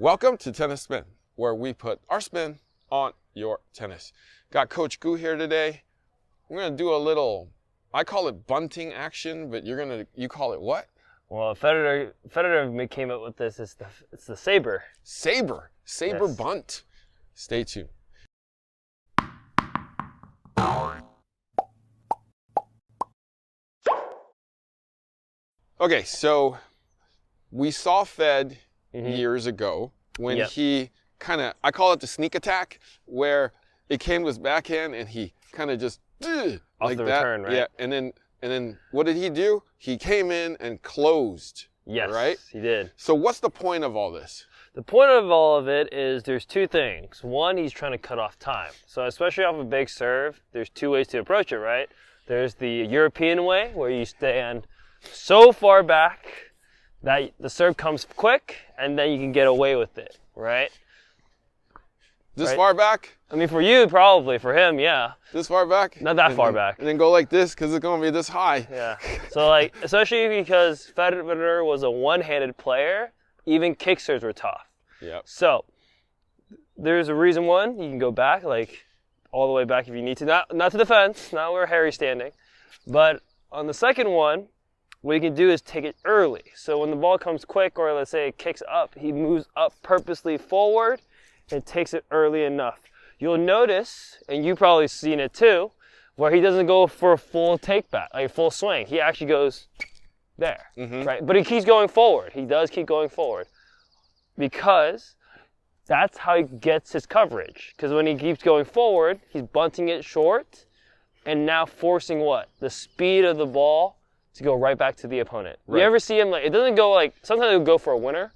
Welcome to Tennis Spin, where we put our spin on your tennis. Got Coach Gu here today. We're gonna do a little, I call it bunting action, but you call it what? Well, Federer came up with this. It's the Saber. Saber Yes. bunt. Stay tuned. Okay, so we saw Fed years ago when he kind of, I call it the sneak attack, where it came to his backhand and he kind of just Off like the that. return, right? Yeah, and then what did he do? He came in and closed. Yes, right? he did. So what's the point of all this? The point of all of it is there's two things. One, he's trying to cut off time. So especially off a big serve, there's two ways to approach it, right? There's the European way, where you stand so far back that the serve comes quick, and then you can get away with it, right? This far back? I mean, for you, probably. For him, yeah. This far back? Not that far back. And then go like this, because it's going to be this high. Yeah. So, like, especially because Federer was a one-handed player, even kick serves were tough. Yep. So, there's a reason one, you can go back, like, all the way back if you need to. Not to the fence, not where Harry's standing. But on the second one, what you can do is take it early. So when the ball comes quick, or let's say it kicks up, he moves up purposely forward and takes it early enough. You'll notice, and you've probably seen it too, where he doesn't go for a full take back, like a full swing. He actually goes there, right? But he keeps going forward. He does keep going forward because that's how he gets his coverage. Because when he keeps going forward, he's bunting it short and now forcing what? The speed of the ball to go right back to the opponent. Right. You ever see him, like, it doesn't go like, sometimes it'll go for a winner,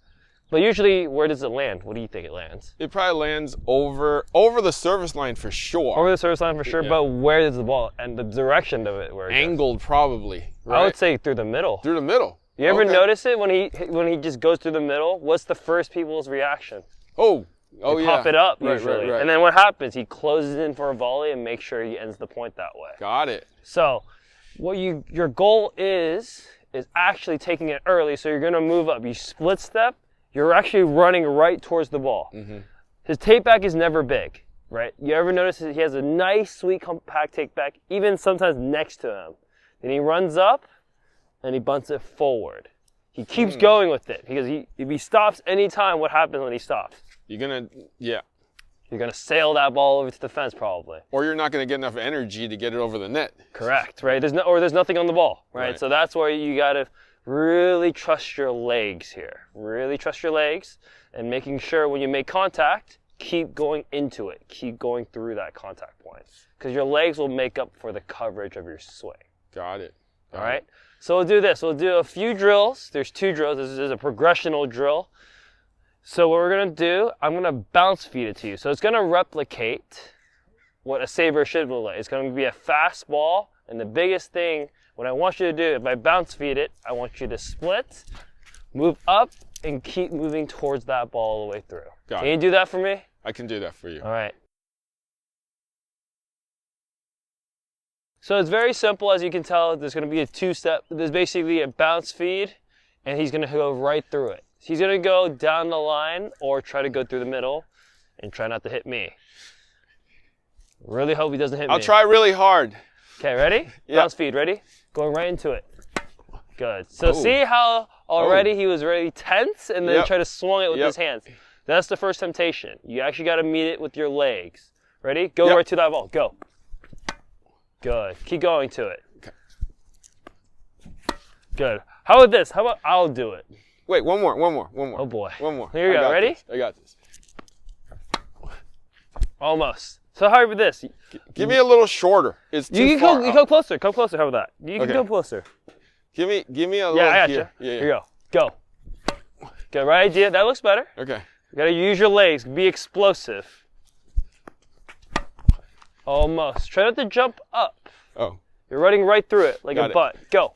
but usually, where does it land? What do you think it lands? It probably lands over the service line for sure. Over the service line for sure, but where does the ball, and the direction of it, where it angled goes? Probably, right? I would say through the middle. Through the middle. You ever notice it when he just goes through the middle? What's the first people's reaction? They yeah. Pop it up usually. Right. And then what happens? He closes in for a volley and makes sure he ends the point that way. Got it. So, what your goal is actually taking it early, so you're going to move up. You split step, you're actually running right towards the ball. His take back is never big, right? You ever notice that he has a nice, sweet, compact take back, even sometimes next to him. Then he runs up, and he bunts it forward. He keeps going with it, because if he stops any time, what happens when he stops? You're going to sail that ball over to the fence, probably. Or you're not going to get enough energy to get it over the net. Correct, right? There's nothing on the ball, right? So that's where you got to really trust your legs here. Really trust your legs, and making sure when you make contact, keep going into it. Keep going through that contact point, because your legs will make up for the coverage of your swing. Got it. All right? So we'll do this. We'll do a few drills. There's two drills. This is a progressional drill. So what we're going to do, I'm going to bounce feed it to you. So it's going to replicate what a Saber should look like. It's going to be a fast ball, and the biggest thing, what I want you to do, if I bounce feed it, I want you to split, move up, and keep moving towards that ball all the way through. Can you do that for me? I can do that for you. All right. So it's very simple, as you can tell. There's going to be a two-step. There's basically a bounce feed, and he's going to go right through it. He's going to go down the line or try to go through the middle and try not to hit me. Really hope he doesn't hit me. I'll try really hard. Okay, ready? Bounce feed, ready? Going right into it. Good. So see how already he was really tense and then try to swung it with his hands. That's the first temptation. You actually got to meet it with your legs. Ready? Go right to that ball. Go. Good. Keep going to it. Okay. Good. How about this? How about I'll do it? Wait, one more. Oh boy. One more. Here you go. Ready? I got this. Almost. So how about this? Give me a little shorter. It's too far. You come closer. Come closer. How about that? You can come closer. Give me a little. Yeah, I got here. you. Here you go. Go. Good. Right idea. That looks better. Okay. You gotta use your legs. Be explosive. Almost. Try not to jump up. Oh. You're running right through it like a butt. Go.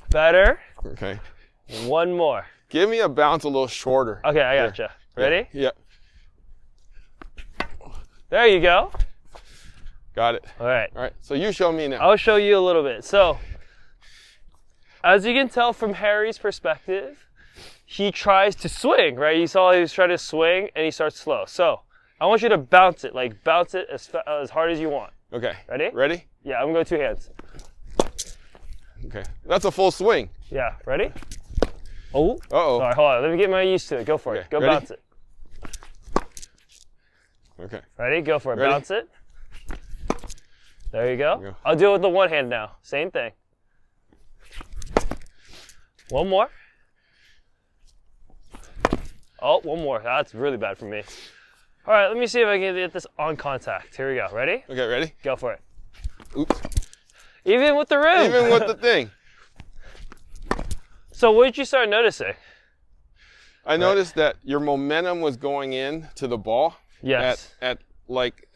Better. Okay. One more. Give me a bounce a little shorter. Okay, I gotcha. Ready? Yeah. There you go. Got it. All right. All right. So you show me now. I'll show you a little bit. So, as you can tell from Harry's perspective, he tries to swing, right? You saw he was trying to swing and he starts slow. So I want you to bounce it, like bounce it as hard as you want. Okay. Ready? Ready? Yeah, I'm gonna go 2 hands. Okay. That's a full swing. Yeah, ready? Oh. Uh-oh. All right, hold on. Let me get my used to it. Go for it. Go ready? bounce it. Okay. Ready? Go for it. Ready? Bounce it. There you go. There you go. I'll do it with the one hand now. Same thing. One more. Oh, one more. That's really bad for me. All right, let me see if I can get this on contact. Here we go. Ready? Okay, ready? Go for it. Oops. Even with the rim. Even with the thing. So what did you start noticing? I noticed that your momentum was going in to the ball. Yes. At like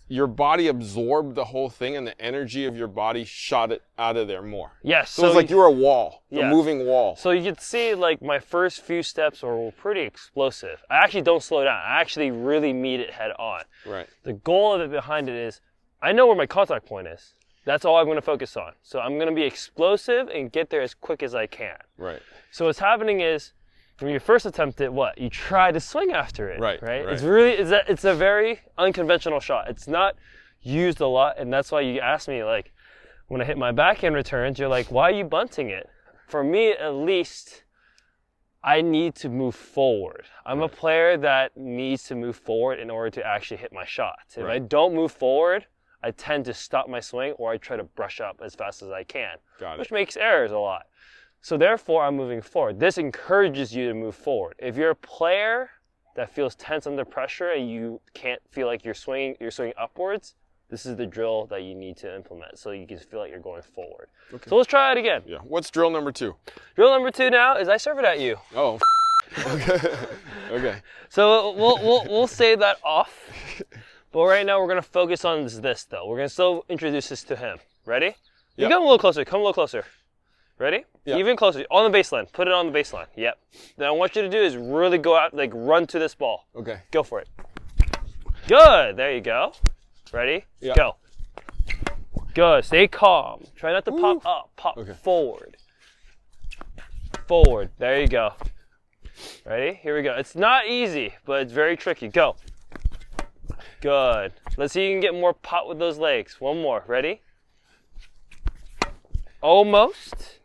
your body absorbed the whole thing and the energy of your body shot it out of there more. Yes. So it's like you were a wall, a moving wall. So you could see like my first few steps were pretty explosive. I actually don't slow down. I actually really meet it head on. Right. The goal of it behind it is I know where my contact point is. That's all I'm going to focus on. So I'm going to be explosive and get there as quick as I can. Right. So what's happening is when you first attempt it, what? You try to swing after it. Right. It's a very unconventional shot. It's not used a lot, and that's why you asked me, like, when I hit my backhand returns, you're like, why are you bunting it? For me, at least, I need to move forward. I'm a player that needs to move forward in order to actually hit my shots. If I don't move forward, I tend to stop my swing or I try to brush up as fast as I can, which makes errors a lot. So therefore, I'm moving forward. This encourages you to move forward. If you're a player that feels tense under pressure and you can't feel like you're swinging upwards, this is the drill that you need to implement so you can feel like you're going forward. Okay. So let's try it again. Yeah. What's drill number 2? Drill number 2 now is I serve it at you. Oh. Okay. Okay. So we'll save that off. But right now we're gonna focus on this though. We're gonna still introduce this to him. Ready? You come a little closer. Come a little closer. Ready? Yep. Even closer. On the baseline. Put it on the baseline. Yep. Then I want you to do is really go out, like run to this ball. Okay. Go for it. Good. There you go. Ready? Yep. Go. Good. Stay calm. Try not to pop up. Pop forward. Forward. There you go. Ready? Here we go. It's not easy, but it's very tricky. Go. Good. Let's see if you can get more pop with those legs. One more. Ready? Almost.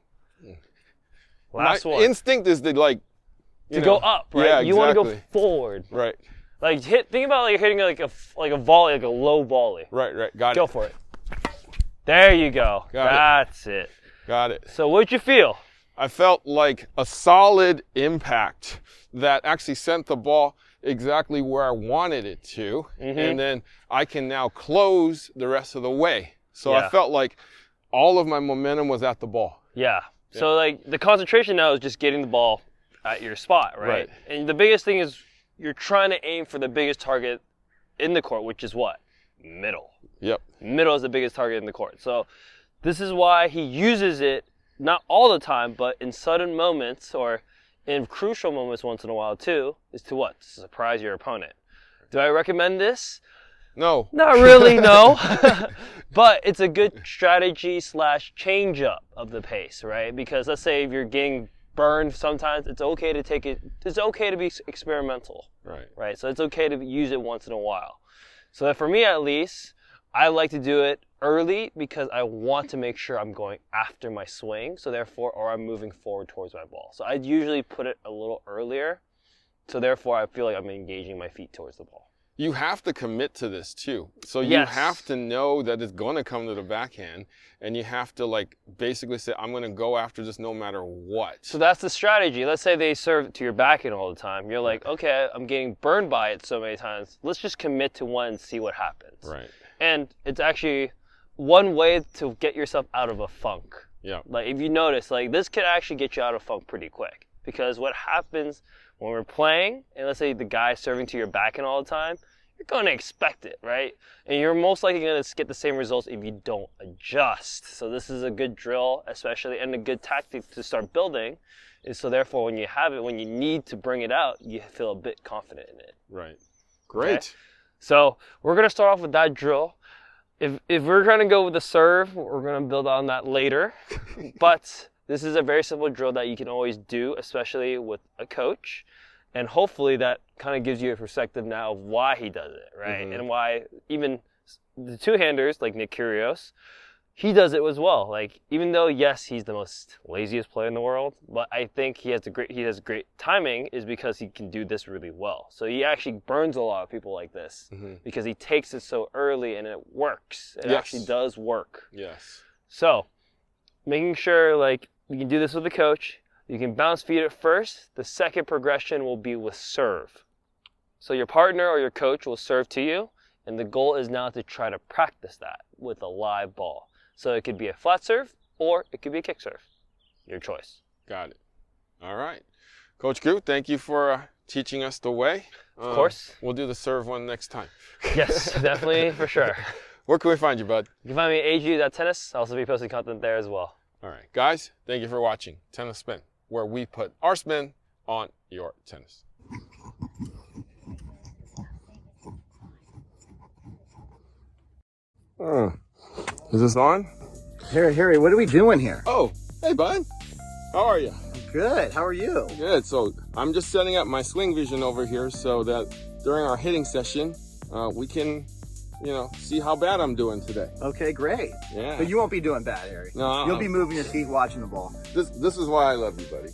Last one. Instinct is to go up, right? Yeah, you want to go forward. Right. Like think about like hitting like a volley, like a low volley. Right. Got it. Go for it. There you go. That's it. Got it. So what'd you feel? I felt like a solid impact that actually sent the ball exactly where I wanted it to. And then I can now close the rest of the way. So I felt like all of my momentum was at the ball. Yeah. So like the concentration now is just getting the ball at your spot, right? And the biggest thing is you're trying to aim for the biggest target in the court, which is what? Middle. Yep. Middle is the biggest target in the court. So this is why he uses it not all the time, but in sudden moments or in crucial moments once in a while too, is to what? To surprise your opponent. Do I recommend this? No. Not really, no. But it's a good strategy / change up of the pace, right? Because let's say if you're getting burned sometimes, it's okay to take it, it's okay to be experimental. Right? So it's okay to use it once in a while. So for me at least, I like to do it early because I want to make sure I'm going after my swing. So therefore, or I'm moving forward towards my ball. So I'd usually put it a little earlier. So therefore, I feel like I'm engaging my feet towards the ball. You have to commit to this too. So you have to know that it's going to come to the backhand, and you have to basically say, I'm going to go after this no matter what. So that's the strategy. Let's say they serve to your backhand all the time. You're like, okay, I'm getting burned by it so many times. Let's just commit to one and see what happens. Right. And it's actually one way to get yourself out of a funk. Yeah. Like if you notice, this could actually get you out of a funk pretty quick. Because what happens when we're playing, and let's say the guy's serving to your backhand all the time, you're going to expect it, right? And you're most likely going to get the same results if you don't adjust. So this is a good drill, especially, and a good tactic to start building. Is so therefore, when you have it, when you need to bring it out, you feel a bit confident in it. Right. Great. Okay? So we're going to start off with that drill. If we're going to go with the serve, we're going to build on that later. But this is a very simple drill that you can always do, especially with a coach. And hopefully that kind of gives you a perspective now of why he does it, right? And why even the two-handers, like Nick Kyrgios, he does it as well. Like, even though, yes, he's the most laziest player in the world, but I think he has great timing is because he can do this really well. So he actually burns a lot of people like this because he takes it so early and it works. It actually does work. Yes. So making sure, like, you can do this with a coach. You can bounce feed at first. The second progression will be with serve. So your partner or your coach will serve to you, and the goal is now to try to practice that with a live ball. So it could be a flat serve or it could be a kick serve. Your choice. Got it. All right. Coach Gu, thank you for teaching us the way. Of course. We'll do the serve one next time. Yes, definitely, for sure. Where can we find you, bud? You can find me at ag.tennis. I'll also be posting content there as well. All right. Guys, thank you for watching Tennis Spin, where we put our spin on your tennis. Is this on? Harry, what are we doing here? Oh, hey, bud. How are you? Good. How are you? Good. So I'm just setting up my SwingVision over here so that during our hitting session, we can, see how bad I'm doing today. Okay, great. Yeah. But you won't be doing bad, Harry. No. You'll be moving your feet, watching the ball. This is why I love you, buddy.